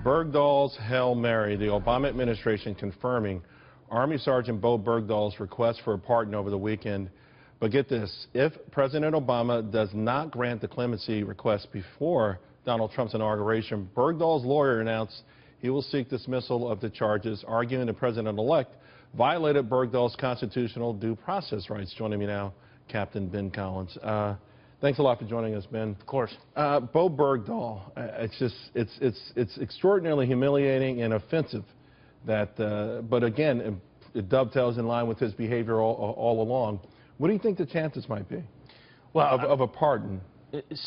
Bergdahl's Hail Mary, the Obama administration confirming Army Sergeant Bowe Bergdahl's request for a pardon over the weekend. But get this, if President Obama does not grant the clemency request before Donald Trump's inauguration, Bergdahl's lawyer announced he will seek dismissal of the charges, arguing the president-elect violated Bergdahl's constitutional due process rights. Joining me now, Captain Ben Collins. Thanks a lot for joining us, Ben. Of course. Bowe Bergdahl, it's extraordinarily humiliating and offensive that, but again, it dovetails in line with his behavior all along. What do you think the chances might be of a pardon?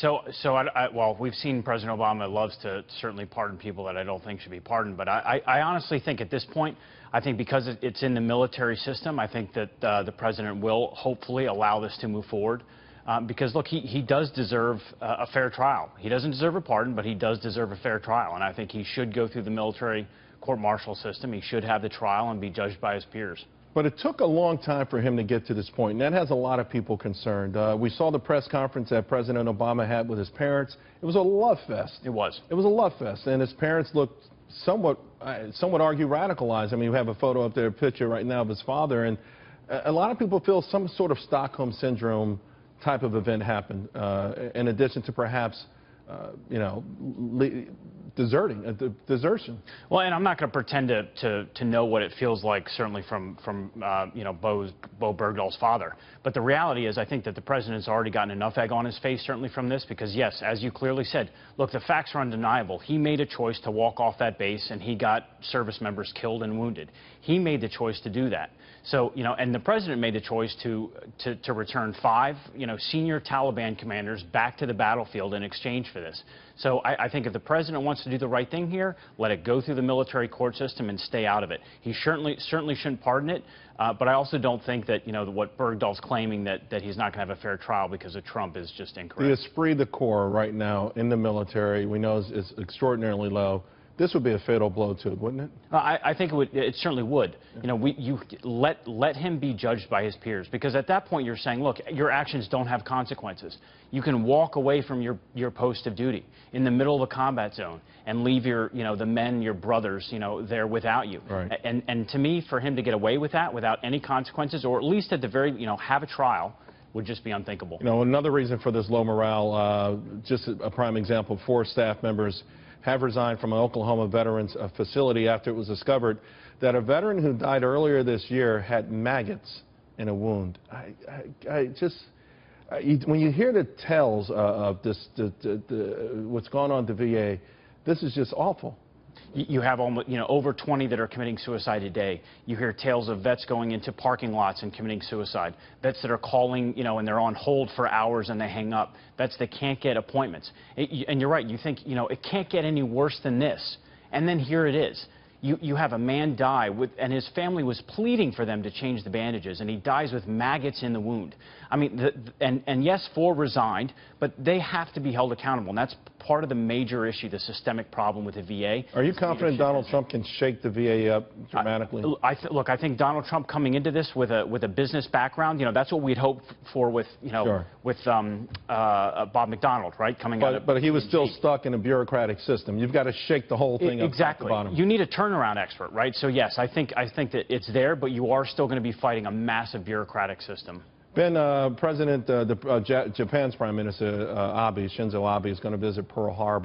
Well, we've seen President Obama loves to certainly pardon people that I don't think should be pardoned. But I honestly think at this point, I think because it's in the military system, I think that the president will hopefully allow this to move forward. Because, look, he does deserve a fair trial. He doesn't deserve a pardon, but he does deserve a fair trial. And I think he should go through the military court-martial system. He should have the trial and be judged by his peers. But it took a long time for him to get to this point, and that has a lot of people concerned. We saw the press conference that President Obama had with his parents. It was a love fest. It was. It was a love fest, and his parents looked somewhat, some would argue, radicalized. I mean, you have a photo up there, a picture right now of his father, and a lot of people feel some sort of Stockholm Syndrome type of event happened, in addition to perhaps, you know, desertion. Well, and I'm not going to pretend to know what it feels like, certainly from you know, Bowe Bergdahl's father. But the reality is, I think that the president's already gotten enough egg on his face, certainly from this, because yes, as you clearly said, look, the facts are undeniable. He made a choice to walk off that base, and he got service members killed and wounded. He made the choice to do that. So, you know, and the president made the choice to return 5, you know, senior Taliban commanders back to the battlefield in exchange for this. So I think if the president wants to do the right thing here, let it go through the military court system and stay out of it. He certainly shouldn't pardon it, but I also don't think that, you know, what Bergdahl's claiming that he's not going to have a fair trial because of Trump is just incorrect. The esprit de corps right now in the military, we know, is extraordinarily low. This would be a fatal blow to it, wouldn't it? I think it would. It certainly would. You know, you let him be judged by his peers, because at that point you're saying, look, your actions don't have consequences. You can walk away from your post of duty in the middle of a combat zone and leave your, you know, the men, your brothers, you know, there without you. Right. And to me, for him to get away with that without any consequences, or at least at the very, you know, have a trial, would just be unthinkable. You know, another reason for this low morale, just a prime example, 4 staff members have resigned from an Oklahoma veterans facility after it was discovered that a veteran who died earlier this year had maggots in a wound. When you hear the tales of this, what's gone on at the VA, this is just awful. You have almost, you know, over 20 that are committing suicide a day. You hear tales of vets going into parking lots and committing suicide. Vets that are calling, you know, and they're on hold for hours and they hang up. Vets that can't get appointments. And you're right. You think, you know, it can't get any worse than this. And then here it is. You have a man die and his family was pleading for them to change the bandages, and he dies with maggots in the wound. I mean, and yes, 4 resigned, but they have to be held accountable, and that's part of the major issue, the systemic problem with the VA. Are you confident Donald Trump can shake the VA up dramatically? Look, I think Donald Trump coming into this with a business background, you know, that's what we'd hoped for with, you know, sure, with Bob McDonald, right? But he was still stuck in a bureaucratic system. You've got to shake the whole thing up at the bottom. You need a turnaround expert, right? So yes, I think that it's there, but you are still going to be fighting a massive bureaucratic system. Ben, Japan's Prime Minister Shinzo Abe is going to visit Pearl Harbor.